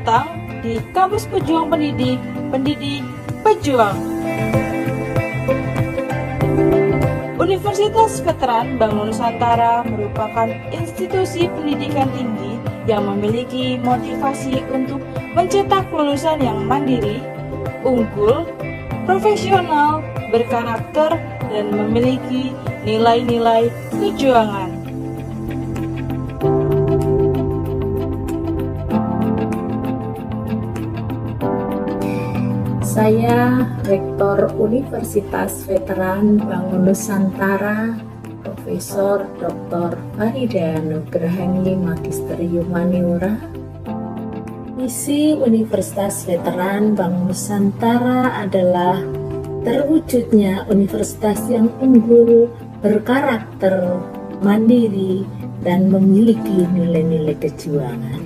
datang di Kampus Pejuang Pendidik, Pendidik Pejuang. Universitas Veteran Bank Nusantara merupakan institusi pendidikan tinggi yang memiliki motivasi untuk mencetak lulusan yang mandiri, unggul, profesional, berkarakter, dan memiliki nilai-nilai kejuangan. Saya Rektor Universitas Veteran Bank Nusantara, Profesor Dr. Farida Nugrahani Magister Humaniora. Misi Universitas Veteran Bank Nusantara adalah terwujudnya universitas yang unggul, berkarakter, mandiri, dan memiliki nilai-nilai kejuangan.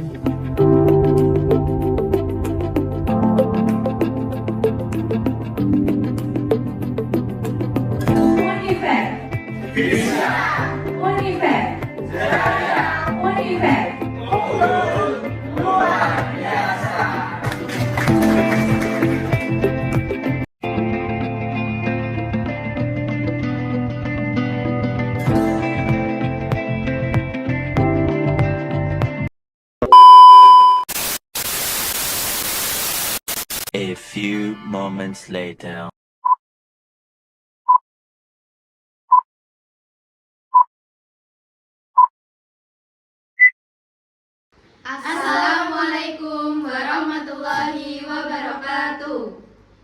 A few moments later. Assalamualaikum warahmatullahi wabarakatuh.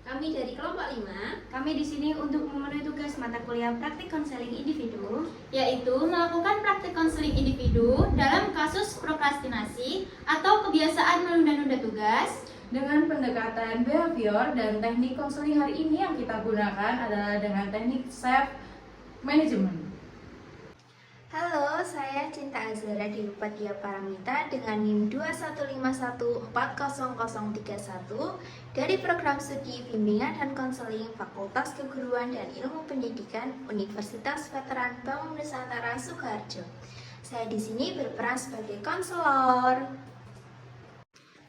Kami dari kelompok 5. Kami di sini untuk memenuhi tugas mata kuliah praktik konseling individu, Yaitu melakukan praktik konseling individu dalam kasus prokrastinasi atau kebiasaan menunda-nunda tugas. Dengan pendekatan behavior dan teknik konseling hari ini yang kita gunakan adalah dengan teknik self management. Halo, saya Cinta Azhara Dewipatia Paramita dengan NIM 215140031 dari Program Studi Bimbingan dan Konseling Fakultas Keguruan dan Ilmu Pendidikan Universitas Veteran Bank Nusantara Sukoharjo. Saya di sini berperan sebagai konselor.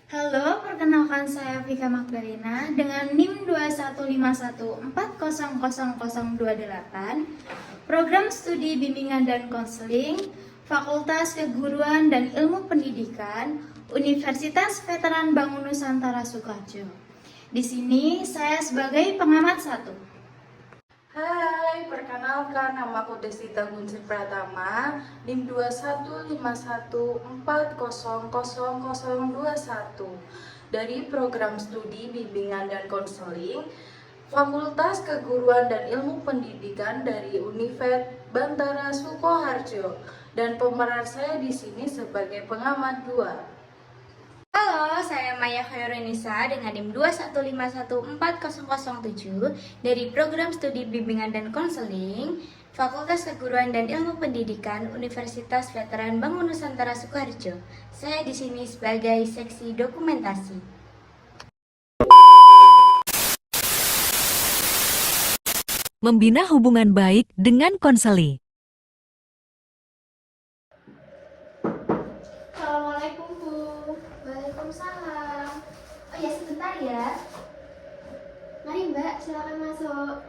Halo, perkenalkan saya Vika Magdalena dengan NIM 21514000028, Program Studi Bimbingan dan Konseling, Fakultas Keguruan dan Ilmu Pendidikan, Universitas Veteran Bank Nusantara Sukoharjo. Di sini saya sebagai pengamat 1. Hai, perkenalkan namaku Desita Gunsir Pratama, NIM 21514000021 dari Program Studi Bimbingan dan Konseling Fakultas Keguruan dan Ilmu Pendidikan dari Univet Bantara Sukoharjo, dan pemeran saya di sini sebagai pengamat 2. Halo, saya Maya Khairunnisa dengan NIM 215140007 dari Program Studi Bimbingan dan Konseling Fakultas Keguruan dan Ilmu Pendidikan Universitas Veteran Bank Nusantara Sukoharjo. Saya di sini sebagai seksi dokumentasi. Membina hubungan baik dengan konseli. Assalamualaikum Bu. Waalaikumsalam. Oh ya, sebentar ya. Mari Mbak, silakan masuk.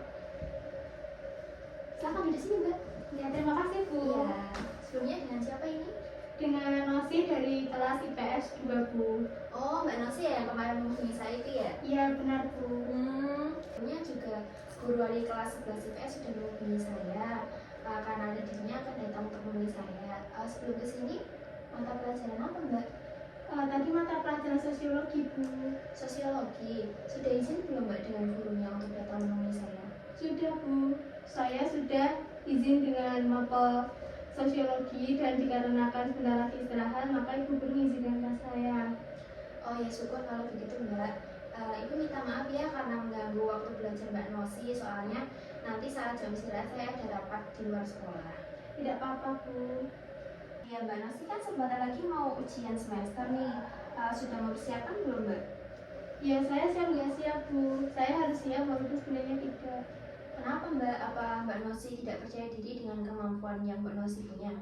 Silakan duduk sini Mbak. Ya, terima kasih Bu. Iya. Sebelumnya dengan siapa ini? Dengan Nosi dari kelas IPS 2 Bu. Oh, Mbak Nosi ya, yang kemarin menghubungi saya itu ya? Iya, benar Bu. Sebelumnya juga guru wali kelas 11 IPS sudah menghubungi saya karena ada dirinya akan datang untuk menemui saya. Sebelum kesini, mata pelajaran apa Mbak? Tadi mata pelajaran sosiologi Bu. Sosiologi. Sudah izin belum Mbak dengan gurunya untuk datang menemui saya? Sudah Bu, saya sudah izin dengan mapel sosiologi dan dikarenakan sebentar lagi istirahat maka Ibu guru mengizinkan saya. Oh ya, syukur kalau begitu Mbak. Ibu minta maaf ya karena mengganggu waktu belajar Mbak Nosi, soalnya nanti saat jam istirahat saya ada rapat di luar sekolah. Tidak apa-apa Bu. Ya Mbak Nosi, kan sebentar lagi mau ujian semester nih. Sudah mempersiapkan belum Mbak? Ya, saya nggak siap Bu. Saya harus siap walaupun sebenarnya tidak. Kenapa Mbak? Apa Mbak Nosi tidak percaya diri dengan kemampuan yang Mbak Nosi punya?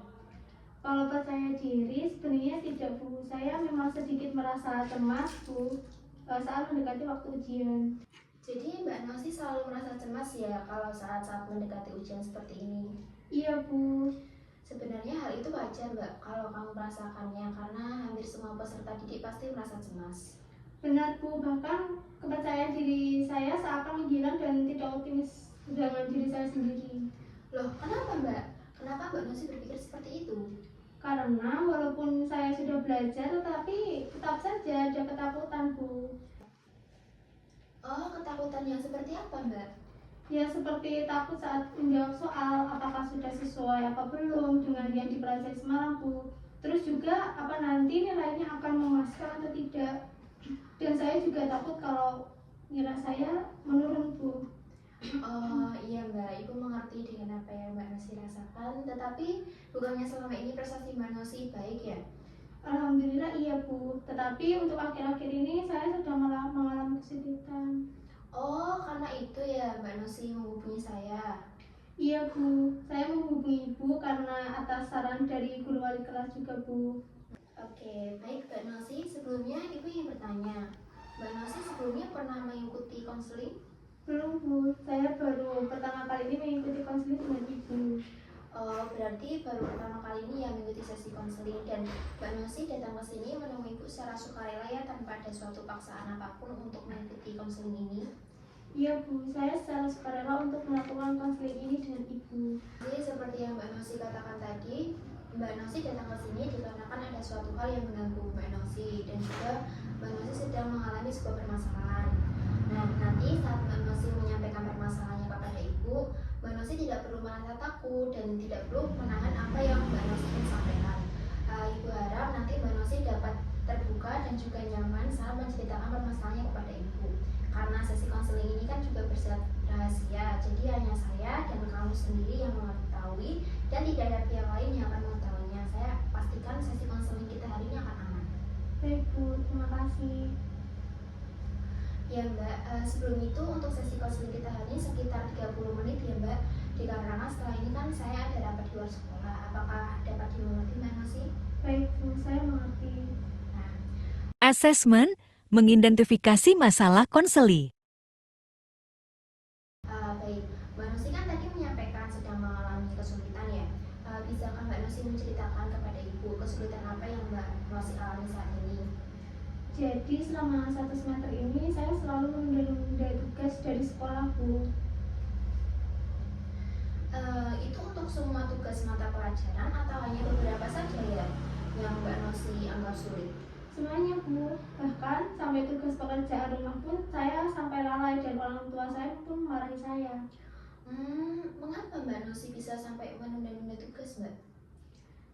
Kalau percaya diri sebenarnya tidak Bu. Saya memang memang sedikit merasa cemas Bu saat mendekati waktu ujian. Jadi Mbak Nosi selalu merasa cemas ya kalau saat-saat mendekati ujian seperti ini? Iya Bu. Sebenarnya hal itu wajar Mbak kalau kamu merasakannya karena hampir semua peserta didik pasti merasa cemas. Benar Bu, bahkan kepercayaan diri saya seakan menghilang dan tidak optimis dengan diri saya sendiri. Loh, kenapa Mbak? Kenapa Mbak Nosi berpikir seperti itu? Karena walaupun saya sudah belajar, tetapi tetap saja ada ketakutan Bu. Oh, ketakutan yang seperti apa Mbak? Ya seperti takut saat menjawab soal, apakah sudah sesuai apa belum dengan yang dipelajari semalam Bu. Terus juga apa nanti nilainya akan memuaskan atau tidak. Dan saya juga takut kalau nilai saya menurun Bu. Oh iya Mbak, Ibu mengerti dengan apa yang Mbak Nosi rasakan. Tetapi bukannya selama ini prestasi Mbak Nosi baik ya? Alhamdulillah iya Bu, tetapi untuk akhir-akhir ini saya sedang mengalami kesulitan. Oh, karena itu ya Mbak Nosi menghubungi saya. Iya Bu, saya menghubungi Ibu karena atas saran dari guru wali kelas juga Bu. Oke, baik Mbak Nosi. Sebelumnya Ibu ingin bertanya, Mbak Nosi sebelumnya pernah mengikuti konseling? Belum Bu, saya baru pertama kali ini mengikuti konseling dengan Ibu. Oh, berarti baru pertama kali ini yang mengikuti sesi konseling dan Mbak Nosi datang ke sini menemui Ibu secara sukarela ya tanpa ada suatu paksaan apapun untuk mengikuti konseling ini. Iya Bu, saya secara sukarela untuk melakukan konseling ini dengan Ibu. Jadi seperti yang Mbak Nosi katakan tadi, Mbak Nosi datang ke sini dikarenakan ada suatu hal yang mengganggu Mbak Nosi dan juga Mbak Nosi sedang mengalami sebuah permasalahan. Nah, nanti saat Mbak Nosi menyampaikan permasalahannya kepada Ibu, Mbak Nosi tidak perlu merasa takut dan tidak perlu menahan apa yang Mbak Nosi ingin sampaikan. Ibu harap nanti Mbak Nosi dapat terbuka dan juga nyaman saat menceritakan permasalahannya kepada Ibu. Karena sesi konseling ini kan juga bersifat rahasia, jadi hanya saya dan kamu sendiri yang mengetahui dan tidak ada pihak lain yang akan mengetahuinya. Saya pastikan sesi konseling kita hari ini akan aman. Baik Bu, terima kasih. Ya Mbak, sebelum itu untuk sesi konseling kita hari ini sekitar 30 menit ya Mbak. Dikarenakan setelah ini kan saya ada rapat di luar sekolah. Apakah dapat dimengerti Mbak Nosi? Baik Bu, saya mengerti. Nah, Asesmen mengidentifikasi masalah konseli. baik, Mbak Nosi kan tadi menyampaikan sedang mengalami kesulitan ya. Bisakah Mbak Nosi menceritakan kepada Ibu kesulitan apa yang Mbak Nosi alami saat ini? Jadi selama 1 semester ini saya selalu menunda tugas dari sekolah Bu. Itu untuk semua tugas mata pelajaran atau hanya beberapa saja ya yang Mbak Nosi anggap sulit? Semuanya Bu, bahkan sampai tugas pekerjaan rumah pun saya sampai lalai dan orang tua saya pun marahi saya. Mengapa Mbak Nosi bisa sampai menunda-nunda tugas Mbak?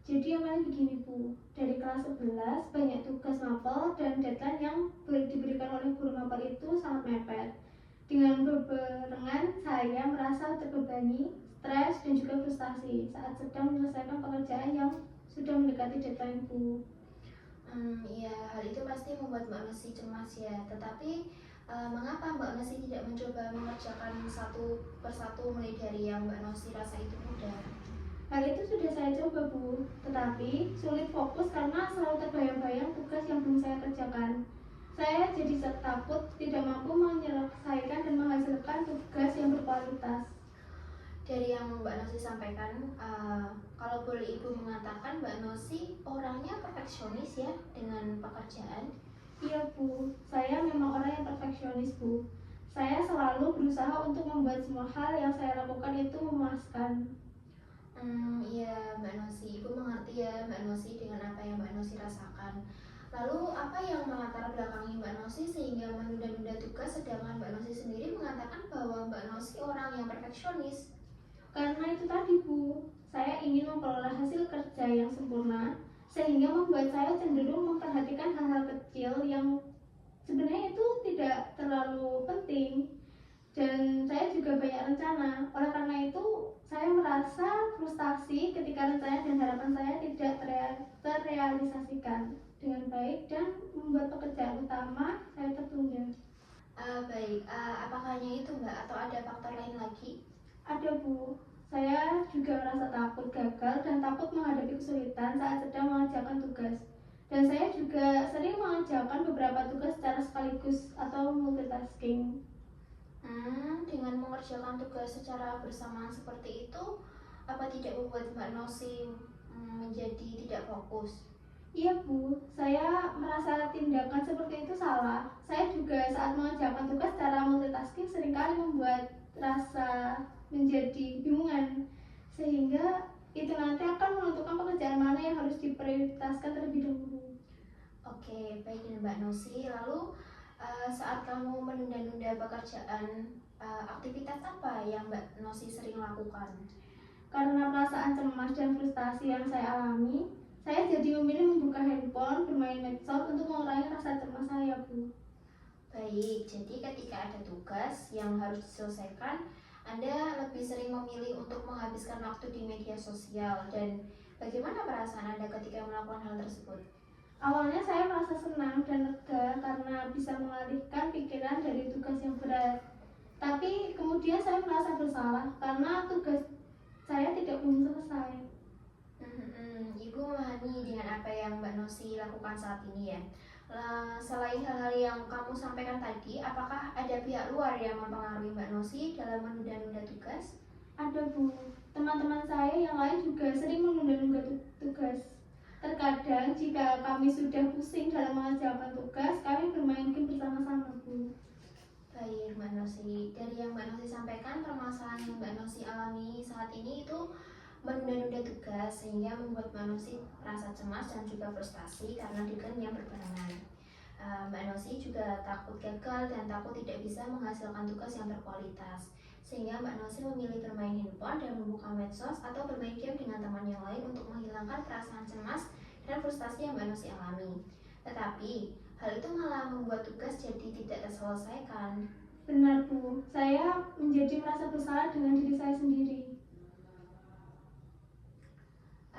Jadi awalnya begini Bu, dari kelas 11 banyak tugas mapel dan deadline yang diberikan oleh guru mapel itu sangat mepet. Dengan berbarengan saya merasa terbebani, stres dan juga frustasi saat sedang menyelesaikan pekerjaan yang sudah mendekati deadline Bu. Ya, hal itu pasti membuat Mbak Nosi cemas ya. Tetapi mengapa Mbak Nosi tidak mencoba mengerjakan satu persatu mulai dari yang Mbak Nosi rasa itu mudah? Hal itu sudah saya coba Bu, tetapi sulit fokus karena selalu terbayang-bayang tugas yang belum saya kerjakan. Saya jadi takut tidak mampu menyelesaikan dan menghasilkan tugas yang berkualitas. Dari yang Mbak Nosi sampaikan, kalau boleh Ibu mengatakan Mbak Nosi orangnya perfeksionis ya dengan pekerjaan? Iya Bu, saya memang orang yang perfeksionis Bu. Saya selalu berusaha untuk membuat semua hal yang saya lakukan itu memuaskan. Iya Mbak Nosi, Ibu mengerti ya Mbak Nosi dengan apa yang Mbak Nosi rasakan. Lalu apa yang melatar belakangi Mbak Nosi sehingga menunda-nunda tugas sedangkan Mbak Nosi sendiri mengatakan bahwa Mbak Nosi orang yang perfeksionis? Karena itu tadi Bu, saya ingin memperoleh hasil kerja yang sempurna sehingga membuat saya cenderung memperhatikan hal-hal kecil yang sebenarnya itu tidak terlalu penting. Dan saya juga banyak rencana. Oleh karena itu, saya merasa frustasi ketika rencana dan harapan saya tidak terrealisasikan dengan baik dan membuat pekerjaan utama saya tertunda. Baik, apakah hanya itu Mbak atau ada faktor lain lagi? Ada Bu, saya juga merasa takut gagal dan takut menghadapi kesulitan saat sedang mengerjakan tugas. Dan saya juga sering mengerjakan beberapa tugas secara sekaligus atau multitasking. Dengan mengerjakan tugas secara bersamaan seperti itu, apa tidak membuat Mbak Nosi menjadi tidak fokus? Iya Bu, saya merasa tindakan seperti itu salah. Saya juga saat mengerjakan tugas secara multitasking seringkali membuat rasa menjadi bingungan, sehingga itu nanti akan menentukan pekerjaan mana yang harus diprioritaskan terlebih dahulu. Oke, baik Mbak Nosi. Lalu saat kamu menunda-nunda pekerjaan, aktivitas apa yang Mbak Nosi sering lakukan? Karena perasaan cemas dan frustasi yang saya alami, saya jadi memilih membuka handphone, bermain medsos untuk mengurangi rasa cemas saya, Bu. Baik, jadi ketika ada tugas yang harus diselesaikan, Anda lebih sering memilih untuk menghabiskan waktu di media sosial. Dan bagaimana perasaan Anda ketika melakukan hal tersebut? Awalnya saya merasa senang dan lega karena bisa mengalihkan pikiran dari tugas yang berat. Tapi kemudian saya merasa bersalah karena tugas saya tidak belum selesai. Ibu memahami dengan apa yang Mbak Nosi lakukan saat ini ya. Selain hal-hal yang kamu sampaikan tadi, apakah ada pihak luar yang mempengaruhi Mbak Nosi dalam menunda-nunda tugas? Ada Bu, teman-teman saya yang lain juga sering menunda-nunda tugas. Terkadang jika kami sudah pusing dalam mengerjakan tugas, kami bermain game bersama-sama, Bu. Baik, Mbak Nosi. Dari yang Mbak Nosi sampaikan, permasalahan yang Mbak Nosi alami saat ini itu menunda-nunda tugas sehingga membuat Mbak Nosi merasa cemas dan juga frustasi karena deadline yang berbarengan. Mbak Nosi juga takut gagal dan takut tidak bisa menghasilkan tugas yang berkualitas. Sehingga Mbak Nosi memilih bermain handphone dan membuka medsos atau bermain game dengan teman yang lain untuk menghilangkan perasaan cemas dan frustasi yang Mbak Nosi alami. Tetapi, hal itu malah membuat tugas jadi tidak terselesaikan. Benar Bu, saya menjadi merasa bersalah dengan diri saya sendiri.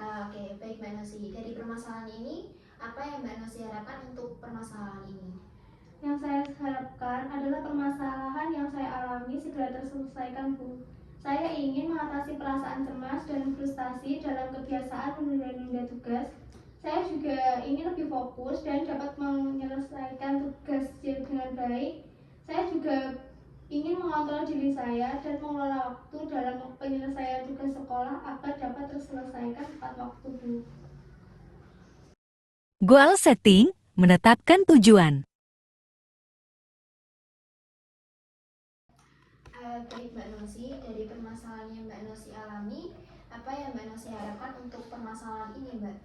Oke, baik Mbak Nosi. Dari permasalahan ini, apa yang Mbak Nosi harapkan untuk permasalahan ini? Yang saya harapkan adalah permasalahan yang saya alami segera terselesaikan, Bu. Saya ingin mengatasi perasaan cemas dan frustasi dalam kebiasaan menunda-nunda tugas. Saya juga ingin lebih fokus dan dapat menyelesaikan tugas dengan baik. Saya juga ingin mengontrol diri saya dan mengelola waktu dalam penyelesaian tugas sekolah agar dapat terselesaikan tepat waktu, Bu. Goal setting, menetapkan tujuan. Baik Mbak Nosi, dari permasalahan yang Mbak Nosi alami, apa yang Mbak Nosi harapkan untuk permasalahan ini, Mbak?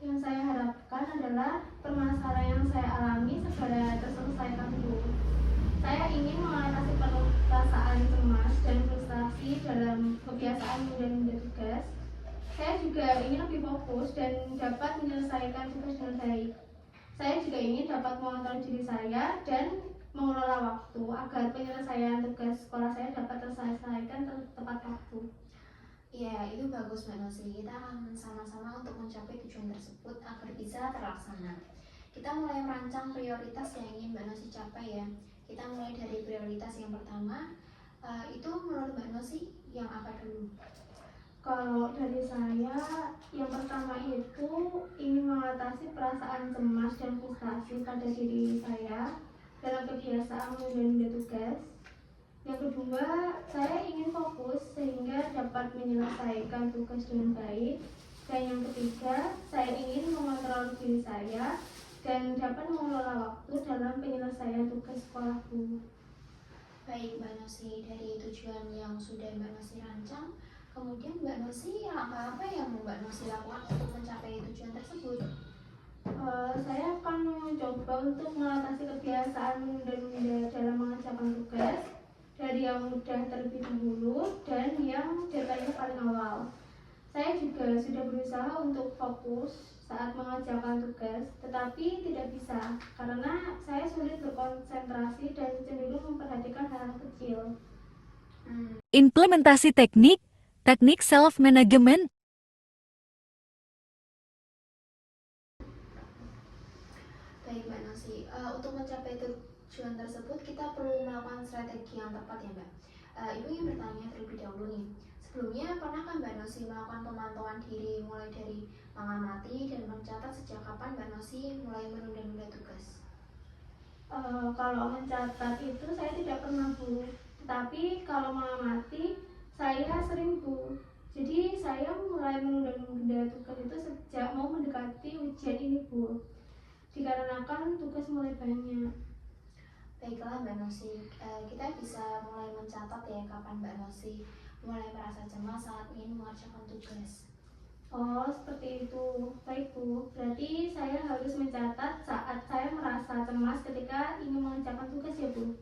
Yang saya harapkan adalah permasalahan yang saya alami segera terselesaikan, Bu. Saya ingin mengatasi perasaan cemas dan frustasi dalam kebiasaan menunda tugas. Saya juga ingin lebih fokus dan dapat menyelesaikan tugas dengan baik. Saya juga ingin dapat mengontrol diri saya dan mengelola waktu agar penyelesaian tugas sekolah saya dapat terselesaikan tepat waktu. Ya, itu bagus Mbak Nosi. Kita akan sama-sama untuk mencapai tujuan tersebut agar bisa terlaksana. Kita mulai merancang prioritas yang ingin Mbak Nosi capai ya. Kita mulai dari prioritas yang pertama, itu menurut Mbak Nosi yang apa dulu? Kalau dari saya, yang pertama itu ingin mengatasi perasaan cemas dan frustasi pada diri saya dalam kebiasaan menunda tugas. Yang kedua, saya ingin fokus sehingga dapat menyelesaikan tugas dengan baik. Dan yang ketiga, saya ingin mengontrol diri saya dan dapat mengelola waktu dalam penyelesaian tugas sekolahku. Baik Mbak Nosi, dari tujuan yang sudah Mbak Nosi rancang, kemudian Mbak Nosi langkah apa yang Mbak Nosi lakukan untuk mencapai tujuan tersebut? Saya akan mencoba untuk mengatasi kebiasaan menunda-nunda dalam mengerjakan tugas dari yang mudah terlebih dahulu dan yang deadline paling awal. Saya juga sudah berusaha untuk fokus saat mengerjakan tugas, tetapi tidak bisa karena saya sulit berkonsentrasi dan cenderung memperhatikan hal-hal kecil. Implementasi teknik self-management. Baik Mbak Nosi, untuk mencapai tujuan tersebut kita perlu melakukan strategi yang tepat ya Mbak. Ibu ingin bertanya terlebih dahulu nih. Sebelumnya pernahkah Mbak Nosi melakukan pemantauan diri mulai dari mengamati dan mencatat sejak kapan Mbak Nosi mulai menunda-nunda tugas? Kalau mencatat itu saya tidak pernah, Bu. Tetapi kalau mengamati saya sering, Bu. Jadi saya mulai menunda-nunda tugas itu sejak mau mendekati ujian ini, Bu. Dikarenakan tugas mulai banyak. Baiklah Mbak Nosi, kita bisa mulai mencatat ya kapan Mbak Nosi mulai merasa cemas saat ingin mengerjakan tugas. Oh, seperti itu. Baik, Bu. Berarti saya harus mencatat saat saya merasa cemas ketika ingin mengerjakan tugas ya, Bu?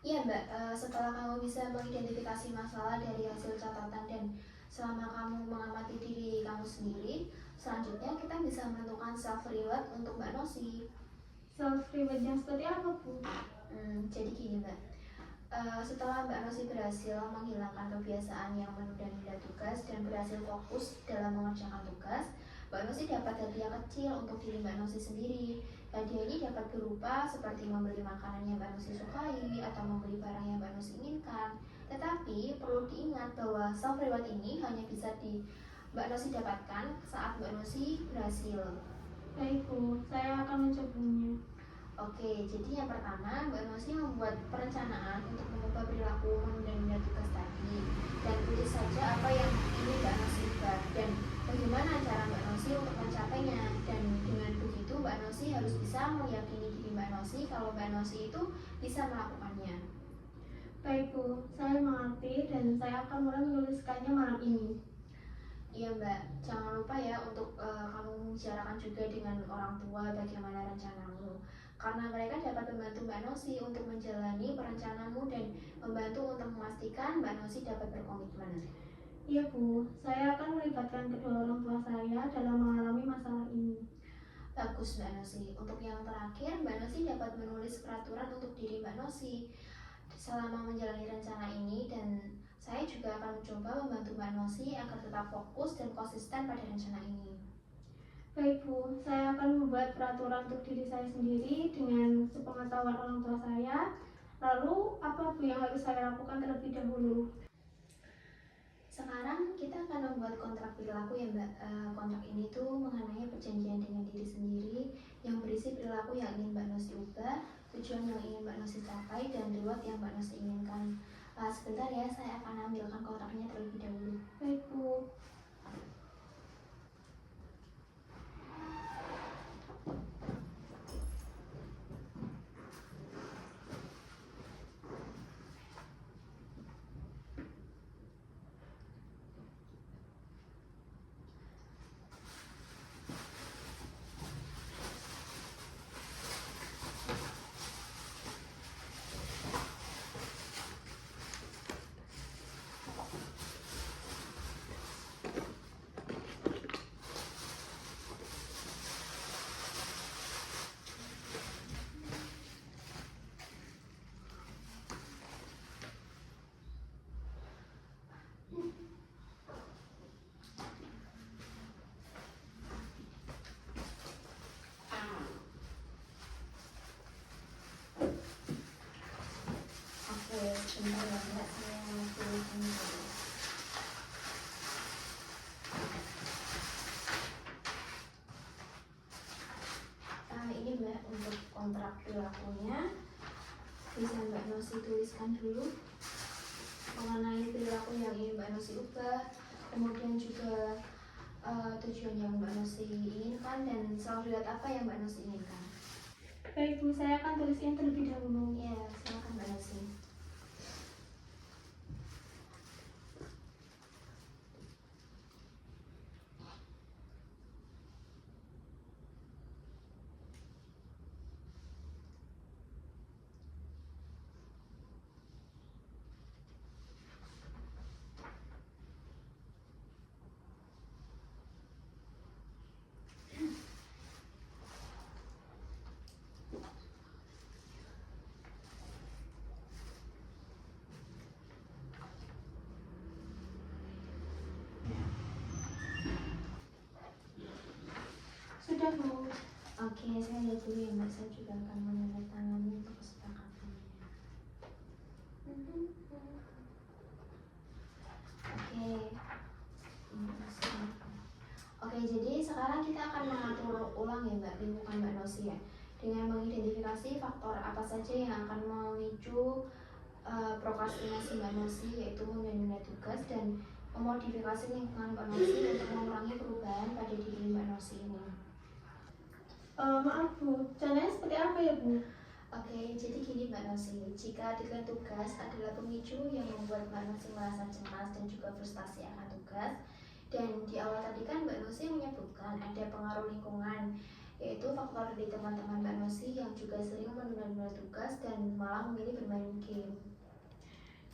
Iya Mbak, setelah kamu bisa mengidentifikasi masalah dari hasil catatan dan selama kamu mengamati diri kamu sendiri, selanjutnya kita bisa menentukan self-reward untuk Mbak Nosi. Self-reward yang seperti apa, Bu? Jadi gini Mbak, setelah Mbak Nosi berhasil menghilangkan kebiasaan yang menunda-nunda tugas dan berhasil fokus dalam mengerjakan tugas, Mbak Nosi dapat hadiah kecil untuk diri Mbak Nosi sendiri. Hadiah ini dapat berupa seperti membeli makanan yang Mbak Nosi sukai atau membeli barang yang Mbak Nosi inginkan. Tetapi perlu diingat bahwa self reward ini hanya bisa Mbak Nosi dapatkan saat Mbak Nosi berhasil. Baik, Bu. Saya akan mencobanya. Oke, jadi yang pertama Mbak Nosi membuat perencanaan untuk mengubah perilaku menunda-nunda tugas tadi dan tulis saja apa yang ingin Mbak Nosi ubah dan bagaimana cara Mbak Nosi untuk mencapainya. Dan dengan begitu Mbak Nosi harus bisa meyakini diri Mbak Nosi kalau Mbak Nosi itu bisa melakukannya. Baik, Bu. Saya mengerti dan saya akan mulai menuliskannya malam ini. Iya Mbak, jangan lupa ya untuk kamu membicarakan juga dengan orang tua bagaimana rencanamu. Karena mereka dapat membantu Mbak Nosi untuk menjalani perencanaanmu dan membantu untuk memastikan Mbak Nosi dapat berkomitmen. Iya, Bu. Saya akan melibatkan kedua orang tua saya dalam mengalami masalah ini. Bagus Mbak Nosi. Untuk yang terakhir, Mbak Nosi dapat menulis peraturan untuk diri Mbak Nosi selama menjalani rencana ini, dan saya juga akan mencoba membantu Mbak Nosi agar tetap fokus dan konsisten pada rencana ini. Baik, Bu. Saya akan membuat peraturan untuk diri saya sendiri dengan sepengetahuan orang tua saya. Lalu, apa, Bu, yang harus saya lakukan terlebih dahulu? Sekarang kita akan membuat kontrak perilaku ya Mbak. Kontrak ini tuh mengenai perjanjian dengan diri sendiri yang berisi perilaku yang ingin Mbak Nosi ubah, tujuan yang ingin Mbak Nosi capai, dan reward yang Mbak Nosi inginkan. Sebentar ya, saya akan ambilkan kontraknya terlebih dahulu. Baik, Bu. Oke, sebentar ya Mbak, saya tuliskan dulu. Ini Mbak untuk kontrak perilakunya, bisa Mbak Nosi tuliskan dulu mengenai perilaku yang ingin Mbak Nosi ubah, kemudian juga tujuan yang Mbak Nosi inginkan, dan self-reward apa yang Mbak Nosi inginkan. Baik, Bu. Saya akan tuliskan terlebih dahulu. Ya, silakan Mbak Nosi. Sudah, Bu. Oke, saya lihat dulu ya Mbak, saya juga akan menandatangani untuk kesepakatannya. Oke. Oke, berulang ya Mbak, lingkungan Mbak Nosi ya, dengan mengidentifikasi faktor apa saja yang akan memicu prokrastinasi Mbak Nosi, yaitu menunda tugas dan memodifikasi lingkungan Mbak Nosi untuk mengurangi perubahan pada diri Mbak Nosi ini. Maaf Bu, caranya seperti apa ya Bu? Oke, jadi gini Mbak Nosi, jika deadline tugas adalah pemicu yang membuat Mbak Nosi merasa cemas dan juga frustasi akan tugas, dan di awal tadi kan Mbak Nosi menyebutkan ada pengaruh lingkungan, yaitu faktor dari teman-teman Mbak Nosi yang juga sering menunda-nunda tugas dan malah memilih bermain game.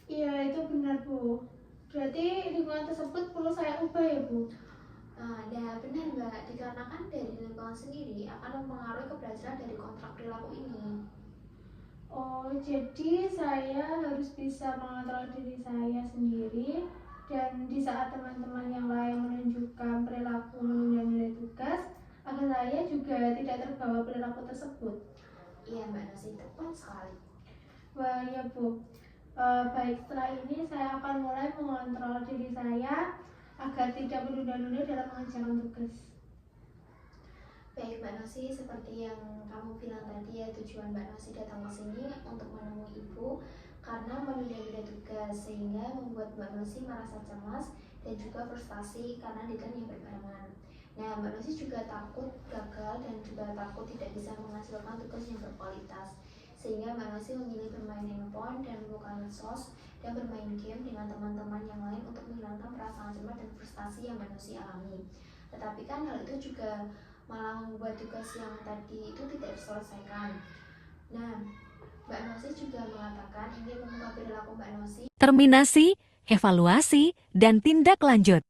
Iya, itu benar Bu. Berarti lingkungan tersebut perlu saya ubah ya Bu? Nah benar Mbak, dikarenakan dari lingkungan sendiri akan mempengaruhi keberhasilan dari kontrak perilaku ini. Oh, jadi saya harus bisa mengontrol diri saya sendiri, dan di saat teman-teman yang lain menunjukkan perilaku menunda-nunda tugas, agar saya juga tidak terbawa perilaku tersebut. Iya Mbak Nosi, tepat sekali. Wah ya Bu, baik, setelah ini saya akan mulai mengontrol diri saya agar tidak menunda-nunda dalam mengerjakan tugas. Baik Mbak Nosi, seperti yang kamu bilang tadi ya, tujuan Mbak Nosi datang ke sini untuk menemui Ibu karena menunda-nunda tugas, sehingga membuat Mbak Nosi merasa cemas dan juga frustasi karena deadline yang berbarengan. Nah, Mbak Nosi juga takut gagal dan juga takut tidak bisa menghasilkan tugas yang berkualitas, sehingga Mbak Nosi memilih bermain handphone dan membuka medsos dan bermain game dengan teman-teman yang lain untuk menghilangkan perasaan cemas dan frustasi yang Mbak Nosi alami. Tetapi kan hal itu juga malah membuat tugas yang tadi itu tidak terselesaikan. Nah, Mbak Nosi juga mengatakan ingin mengubah perilaku Mbak Nosi. Terminasi, evaluasi, dan tindak lanjut.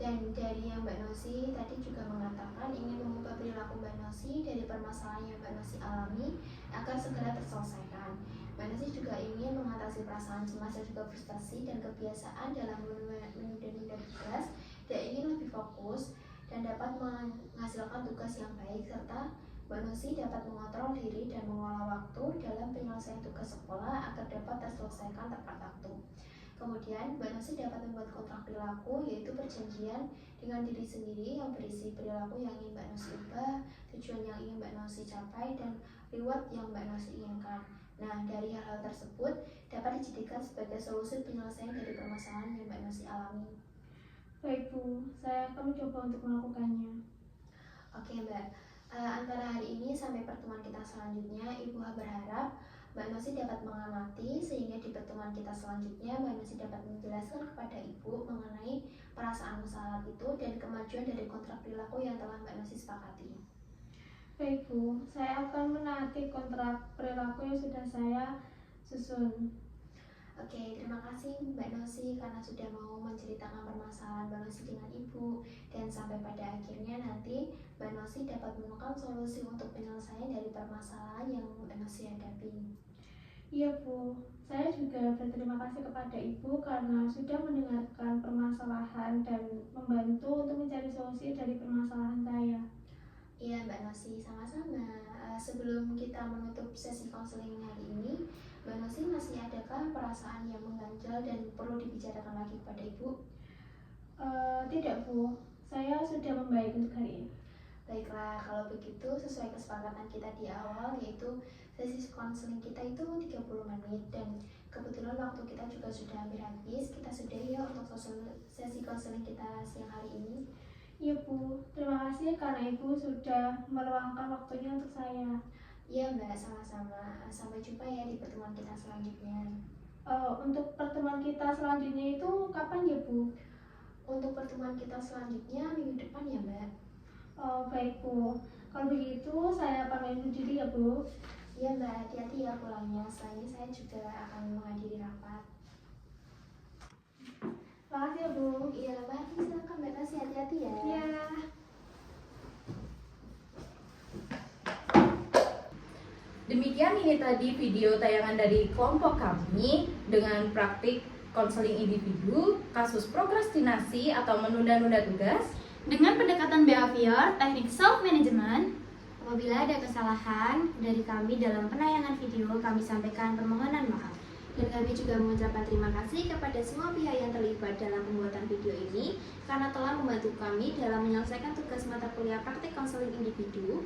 Dan dari yang Mbak Nosi tadi juga mengatakan ingin mengubah perilaku Mbak Nosi dari permasalahan yang Mbak Nosi alami agar segera terselesaikan. Mbak Nosi juga ingin mengatasi perasaan cemas dan juga frustasi dan kebiasaan dalam menunda-nunda tugas, dan ingin lebih fokus dan dapat menghasilkan tugas yang baik, serta Mbak Nosi dapat mengontrol diri dan mengolah waktu dalam penyelesaian tugas sekolah agar dapat terselesaikan tepat waktu. Kemudian, Mbak Nosi dapat membuat kontrak perilaku, yaitu perjanjian dengan diri sendiri yang berisi perilaku yang ingin Mbak Nosi ubah, tujuan yang ingin Mbak Nosi capai, dan reward yang Mbak Nosi inginkan. Nah, dari hal-hal tersebut dapat dijadikan sebagai solusi penyelesaian dari permasalahan yang Mbak Nosi alami. Baik Bu, saya akan mencoba untuk melakukannya. Oke Mbak, antara hari ini sampai pertemuan kita selanjutnya, Ibu berharap Mbak Nosi dapat mengamati, sehingga di pertemuan kita selanjutnya Mbak Nosi dapat menjelaskan kepada Ibu mengenai perasaan saat itu dan kemajuan dari kontrak perilaku yang telah Mbak Nosi sepakati. Baik Bu, saya akan menaati kontrak perilaku yang sudah saya susun. Oke, terima kasih Mbak Nosi karena sudah mau menceritakan permasalahan Mbak Nosi dengan Ibu, dan sampai pada akhirnya nanti Mbak Nosi dapat menemukan solusi untuk penyelesaian dari permasalahan yang Mbak Nosi hadapi. Iya Bu, saya juga berterima kasih kepada Ibu karena sudah mendengarkan permasalahan dan membantu untuk mencari solusi dari permasalahan saya. Iya Mbak Nosi, sama-sama. Sebelum kita menutup sesi konseling hari ini, Mbak Nosi masih adakah perasaan yang mengganjal dan perlu dibicarakan lagi kepada Ibu? Tidak Bu, saya sudah membaik untuk hari ini. Baiklah, kalau begitu sesuai kesepakatan kita di awal, yaitu sesi konseling kita itu 30 menit, dan kebetulan waktu kita juga sudah hampir habis. Kita sudahi ya untuk sesi konseling kita siang hari ini. Iya Bu, terima kasih karena Ibu sudah meluangkan waktunya untuk saya. Iya Mbak, sama-sama. Sampai jumpa ya di pertemuan kita selanjutnya. Untuk pertemuan kita selanjutnya itu kapan ya Bu? Untuk pertemuan kita selanjutnya minggu depan ya Mbak. Baik Bu, kalau begitu saya pamit undur diri ya Bu. Iya Mbak, hati-hati ya pulangnya. Setelah ini saya juga akan menghadiri rapat. Makasih ya Bu. Iya Mbak, silakan Mbak Nosi, hati-hati ya. Iya. Demikian ini tadi video tayangan dari kelompok kami dengan praktik konseling individu, kasus prokrastinasi atau menunda-nunda tugas, Dengan pendekatan behavior, teknik self-management. Apabila ada kesalahan dari kami dalam penayangan video, kami sampaikan permohonan maaf. Dan kami juga mengucapkan terima kasih kepada semua pihak yang terlibat dalam pembuatan video ini karena telah membantu kami dalam menyelesaikan tugas mata kuliah praktik konseling individu.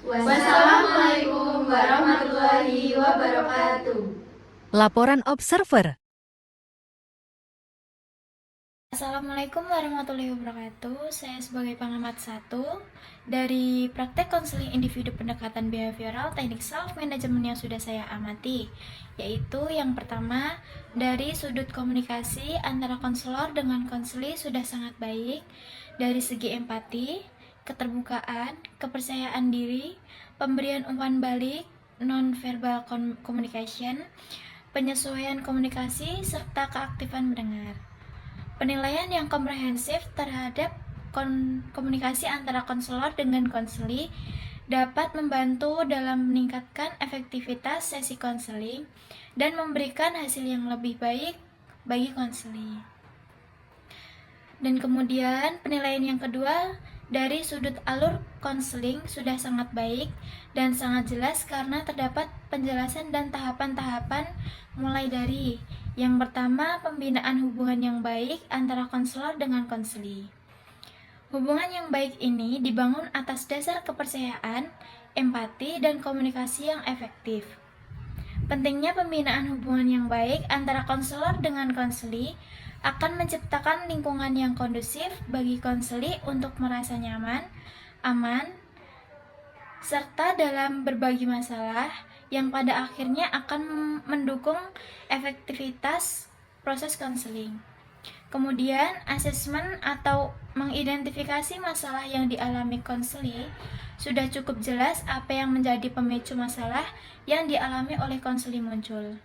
Wassalamualaikum warahmatullahi wabarakatuh. Laporan Observer. Assalamualaikum warahmatullahi wabarakatuh. Saya sebagai pengamat 1 dari praktek konseling individu pendekatan behavioral teknik self management yang sudah saya amati, yaitu yang pertama, dari sudut komunikasi antara konselor dengan konseli sudah sangat baik dari segi empati, keterbukaan, kepercayaan diri, pemberian umpan balik, non-verbal communication, penyesuaian komunikasi, serta keaktifan mendengar. Penilaian yang komprehensif terhadap komunikasi antara konselor dengan konseli dapat membantu dalam meningkatkan efektivitas sesi konseling dan memberikan hasil yang lebih baik bagi konseli. Dan kemudian penilaian yang kedua, dari sudut alur konseling sudah sangat baik dan sangat jelas karena terdapat penjelasan dan tahapan-tahapan mulai dari yang pertama, pembinaan hubungan yang baik antara konselor dengan konseli. Hubungan yang baik ini dibangun atas dasar kepercayaan, empati, dan komunikasi yang efektif. Pentingnya pembinaan hubungan yang baik antara konselor dengan konseli akan menciptakan lingkungan yang kondusif bagi konseli untuk merasa nyaman, aman, serta dalam berbagi masalah yang pada akhirnya akan mendukung efektivitas proses konseling. Kemudian, asesmen atau mengidentifikasi masalah yang dialami konseli sudah cukup jelas apa yang menjadi pemicu masalah yang dialami oleh konseli muncul.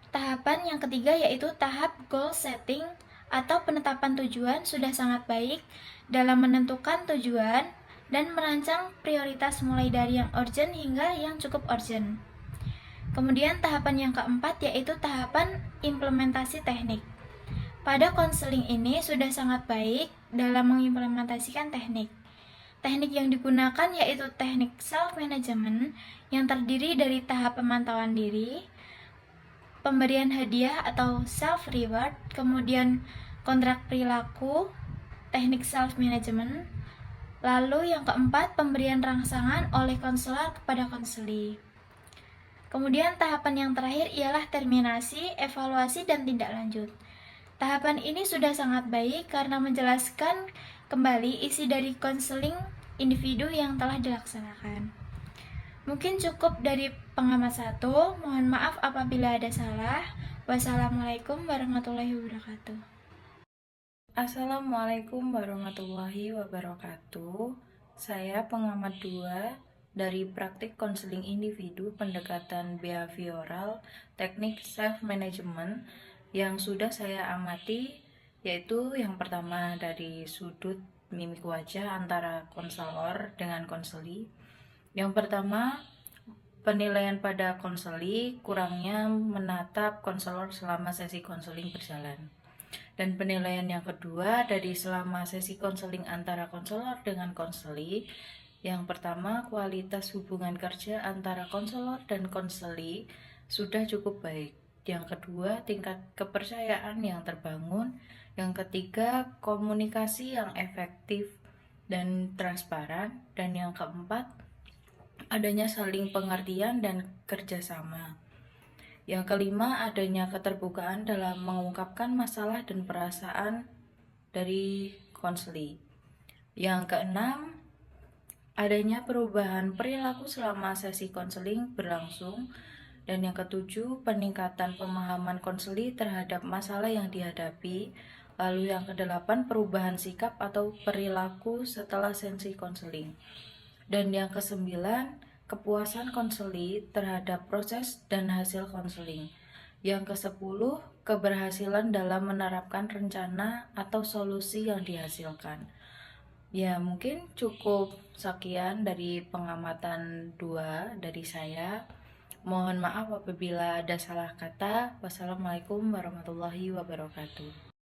Tahapan yang ketiga yaitu tahap goal setting atau penetapan tujuan sudah sangat baik dalam menentukan tujuan dan merancang prioritas mulai dari yang urgent hingga yang cukup urgent. Kemudian tahapan yang keempat yaitu tahapan implementasi teknik. Pada konseling ini sudah sangat baik dalam mengimplementasikan teknik. Teknik yang digunakan yaitu teknik self-management yang terdiri dari tahap pemantauan diri, pemberian hadiah atau self-reward, kemudian kontrak perilaku, teknik self-management, lalu yang keempat, pemberian rangsangan oleh konselor kepada konseli. Kemudian tahapan yang terakhir ialah terminasi, evaluasi, dan tindak lanjut. Tahapan ini sudah sangat baik karena menjelaskan kembali isi dari konseling individu yang telah dilaksanakan. Mungkin cukup dari pengamat 1, mohon maaf apabila ada salah. Wassalamualaikum warahmatullahi wabarakatuh. Assalamualaikum warahmatullahi wabarakatuh. Saya pengamat 2 dari praktik konseling individu pendekatan behavioral teknik self-management yang sudah saya amati, yaitu yang pertama dari sudut mimik wajah antara konselor dengan konseli. Yang pertama, penilaian pada konseli kurangnya menatap konselor selama sesi konseling berjalan. Dan penilaian yang kedua dari selama sesi konseling antara konselor dengan konseli, yang pertama kualitas hubungan kerja antara konselor dan konseli sudah cukup baik. Yang kedua tingkat kepercayaan yang terbangun. Yang ketiga komunikasi yang efektif dan transparan. Dan yang keempat adanya saling pengertian dan kerjasama. Yang kelima, adanya keterbukaan dalam mengungkapkan masalah dan perasaan dari konseli. Yang keenam, adanya perubahan perilaku selama sesi konseling berlangsung. Dan yang ketujuh, peningkatan pemahaman konseli terhadap masalah yang dihadapi. Lalu yang kedelapan, perubahan sikap atau perilaku setelah sesi konseling. Dan yang kesembilan, kepuasan konseli terhadap proses dan hasil konseling. Yang ke-10, keberhasilan dalam menerapkan rencana atau solusi yang dihasilkan. Ya, mungkin cukup sekian dari pengamatan 2 dari saya. Mohon maaf apabila ada salah kata. Wassalamualaikum warahmatullahi wabarakatuh.